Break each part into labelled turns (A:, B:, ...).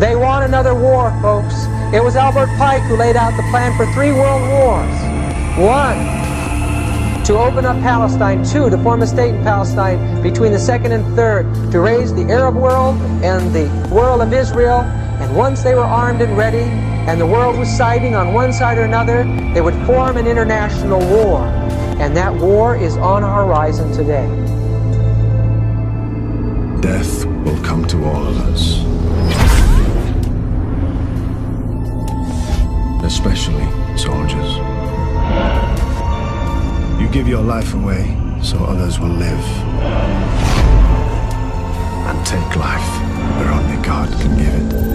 A: They want another war, folks. It was Albert Pike who laid out the plan for 3 world wars. 1, to open up Palestine. 2, to form a state in Palestine between the 2nd and 3rd, to raise the Arab world and the world of Israel. And once they were armed and ready, and the world was siding on one side or another, they would form an international war. And that war is on our horizon today.
B: Death will come to all of us. Especially soldiers. You give your life away so others will live. And take life where only God can give it.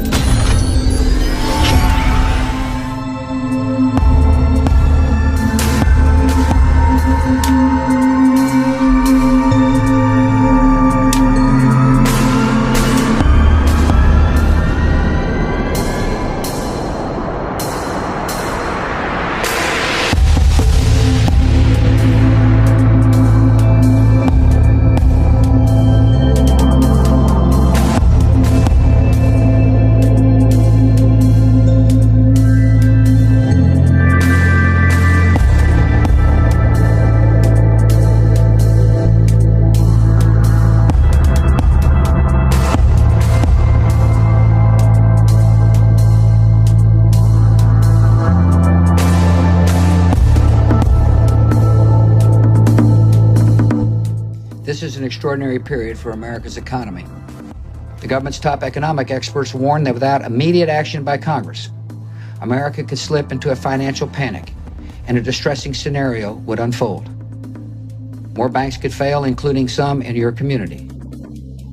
C: This is an extraordinary period for America's economy. The government's top economic experts warn that without immediate action by Congress, America could slip into a financial panic and a distressing scenario would unfold. More banks could fail, including some in your community.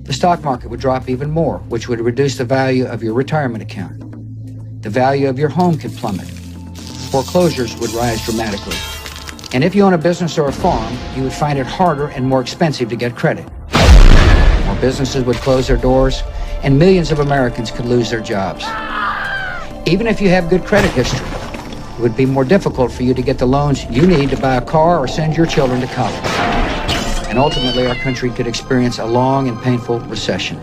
C: The stock market would drop even more, which would reduce the value of your retirement account. The value of your home could plummet. Foreclosures would rise dramatically. And if you own a business or a farm, you would find it harder and more expensive to get credit. More businesses would close their doors, and millions of Americans could lose their jobs. Even if you have good credit history, it would be more difficult for you to get the loans you need to buy a car or send your children to college. And ultimately, our country could experience a long and painful recession.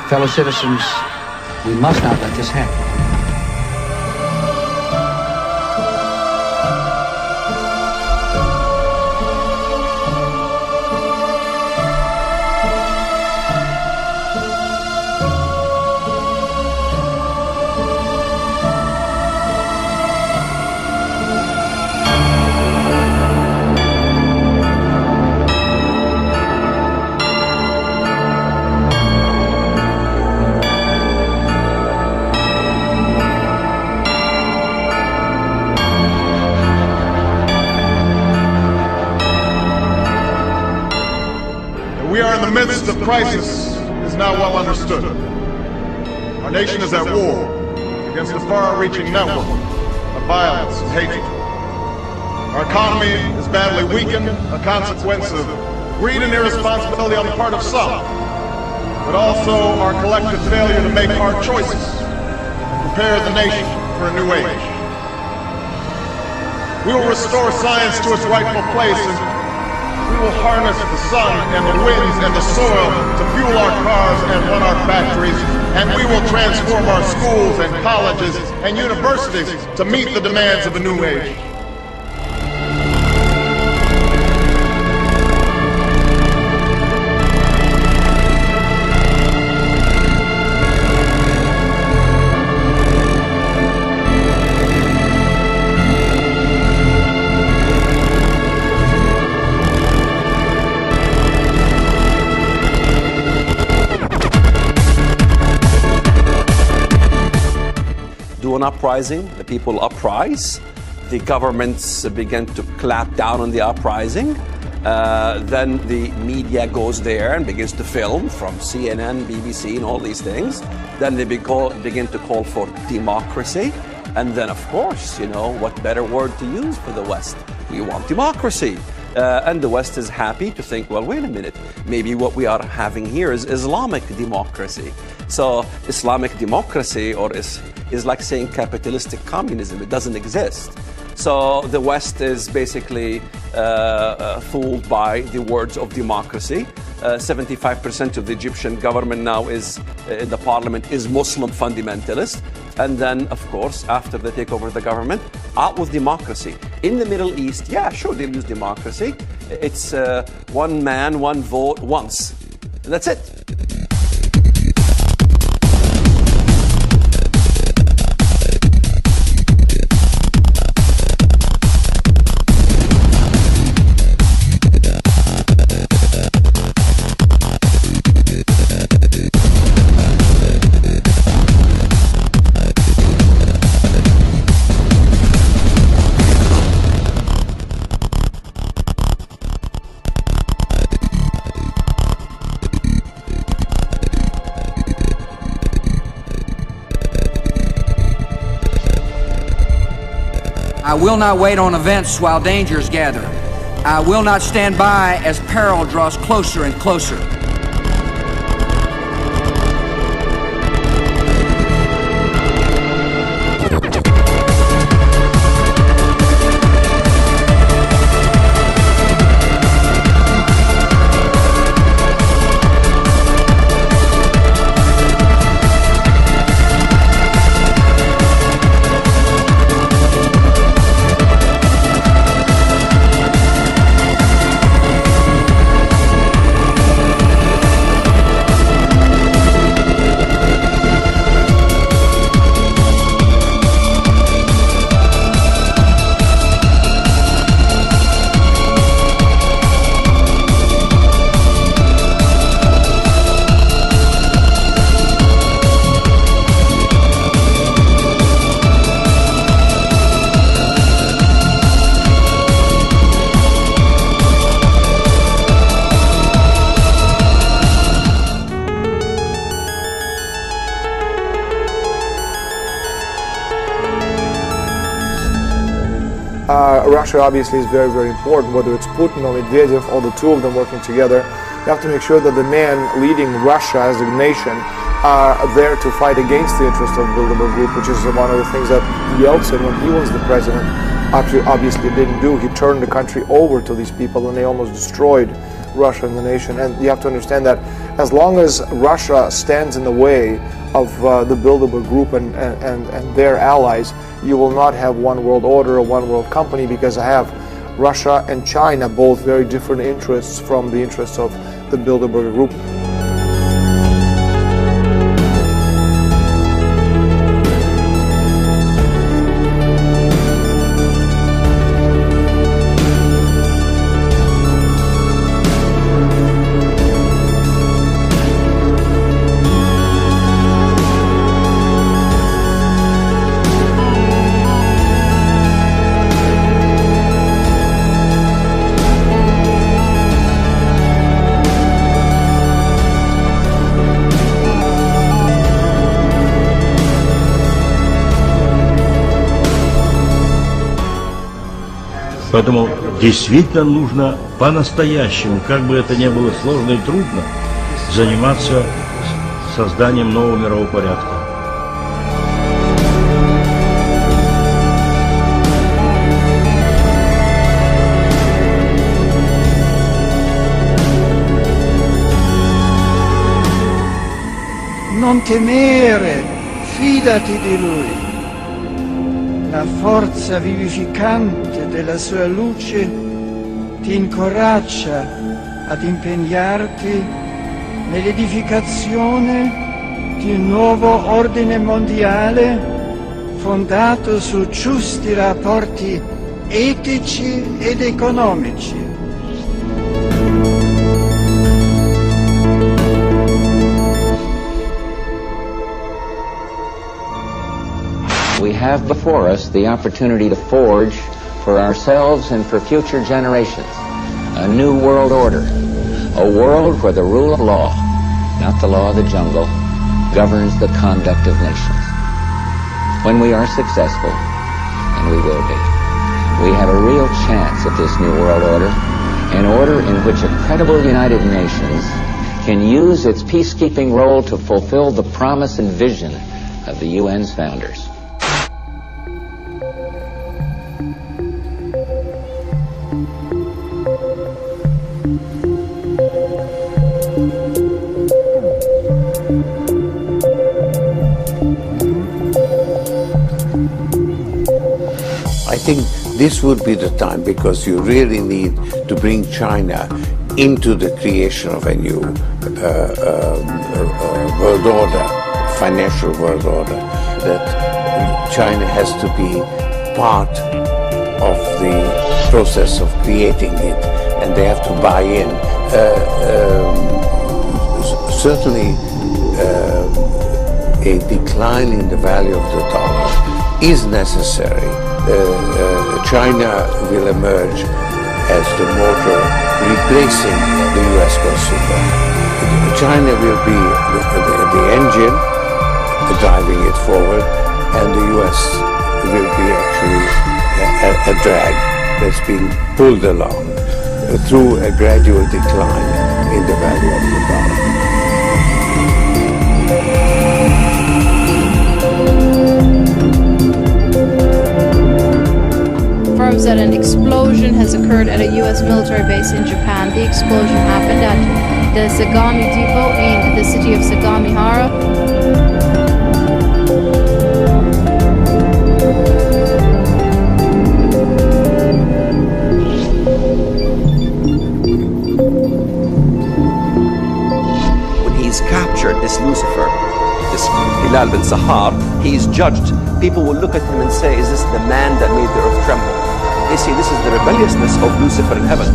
C: Fellow citizens, we must not let this happen.
D: We are in the midst of crisis is now well understood. Our nation is at war against a far-reaching network of violence and hatred. Our economy is badly weakened, a consequence of greed and irresponsibility on the part of some, but also our collective failure to make hard choices and prepare the nation for a new age. We will restore science to its rightful place, and we will harness the sun and the winds and the soil to fuel our cars and run our factories, and we will transform our schools and colleges and universities to meet the demands of a new age.
E: An uprising, the people uprise, the governments begin to clamp down on the uprising, then the media goes there and begins to film from CNN, BBC and all these things. Then they begin to call for democracy, and then of course, you know, what better word to use for the West? We want democracy. And the West is happy to think, well, wait a minute, maybe what we are having here is Islamic democracy. So Islamic democracy is like saying capitalistic communism. It doesn't exist. So the West is basically fooled by the words of democracy. 75% of the Egyptian government now is, in the parliament, is Muslim fundamentalist. And then, of course, after they take over the government, out with democracy. In the Middle East, yeah, sure, they'll use democracy. It's one man, one vote, once. And that's it.
C: I will not wait on events while dangers gather. I will not stand by as peril draws closer and closer.
F: Russia obviously is very, very important, whether it's Putin or Medvedev or the two of them working together. You have to make sure that the men leading Russia as a nation are there to fight against the interest of the Bilderberg Group, which is one of the things that Yeltsin, when he was the president, obviously didn't do. He turned the country over to these people and they almost destroyed Russia and the nation. And you have to understand that as long as Russia stands in the way of the Bilderberg Group and their allies, you will not have one world order or one world company, because I have Russia and China, both very different interests from the interests of the Bilderberg Group.
G: Поэтому действительно нужно по-настоящему, как бы это ни было сложно и трудно, заниматься созданием нового мирового порядка.
H: Non temere, fidati di Lui. La forza vivificante della sua luce ti incoraggia ad impegnarti nell'edificazione di un nuovo ordine mondiale fondato su giusti rapporti etici ed economici.
I: We have before us the opportunity to forge for ourselves and for future generations a new world order, a world where the rule of law, not the law of the jungle, governs the conduct of nations. When we are successful, and we will be, we have a real chance at this new world order, an order in which a credible United Nations can use its peacekeeping role to fulfill the promise and vision of the UN's founders.
J: I think this would be the time, because you really need to bring China into the creation of a new world order, financial world order, that China has to be part of the process of creating it, and they have to buy in. Certainly a decline in the value of the dollar is necessary. China will emerge as the motor replacing the US consumer. China will be the engine driving it forward, and the US will be actually a drag that's being pulled along through a gradual decline in the value of the dollar.
K: Confirms that an explosion has occurred at a U.S. military base in Japan. The explosion happened at the Sagami Depot in the city of Sagamihara.
E: When he's captured, this Lucifer, this Hilal bin Sahar, he is judged. People will look at him and say, is this the man that made the earth tremble? They say this is the rebelliousness of Lucifer in heaven.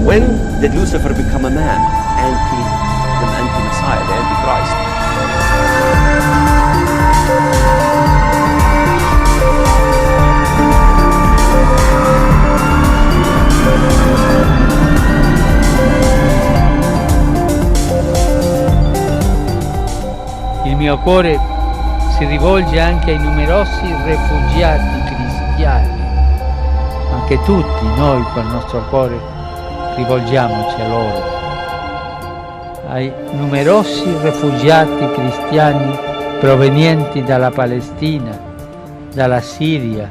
E: When did Lucifer become a man? The anti-Messiah, the Antichrist.
L: Il mio cuore si rivolge anche ai numerosi rifugiati cristiani. Anche tutti noi col nostro cuore rivolgiamoci a loro. Ai numerosi rifugiati cristiani provenienti dalla Palestina, dalla Siria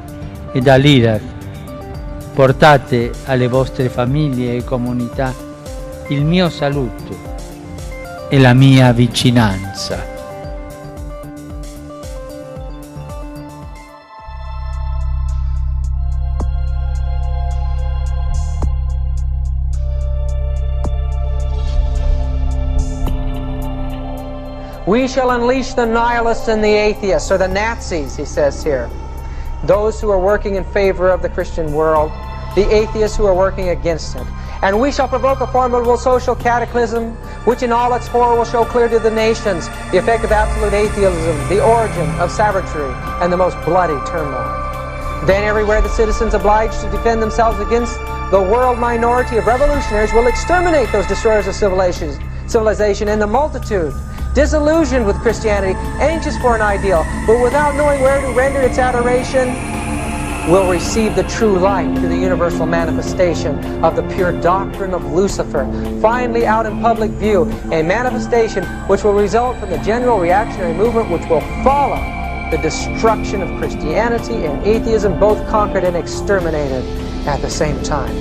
L: e dall'Iraq. Portate alle vostre famiglie e comunità il mio saluto e la mia vicinanza.
A: We shall unleash the nihilists and the atheists, or the Nazis, he says here. Those who are working in favor of the Christian world, the atheists who are working against it. And we shall provoke a formidable social cataclysm, which in all its horror will show clear to the nations the effect of absolute atheism, the origin of savagery, and the most bloody turmoil. Then everywhere the citizens obliged to defend themselves against the world minority of revolutionaries will exterminate those destroyers of civilization, and the multitude, disillusioned with Christianity, anxious for an ideal, but without knowing where to render its adoration, will receive the true light through the universal manifestation of the pure doctrine of Lucifer, finally out in public view, a manifestation which will result from the general reactionary movement which will follow the destruction of Christianity and atheism, both conquered and exterminated at the same time.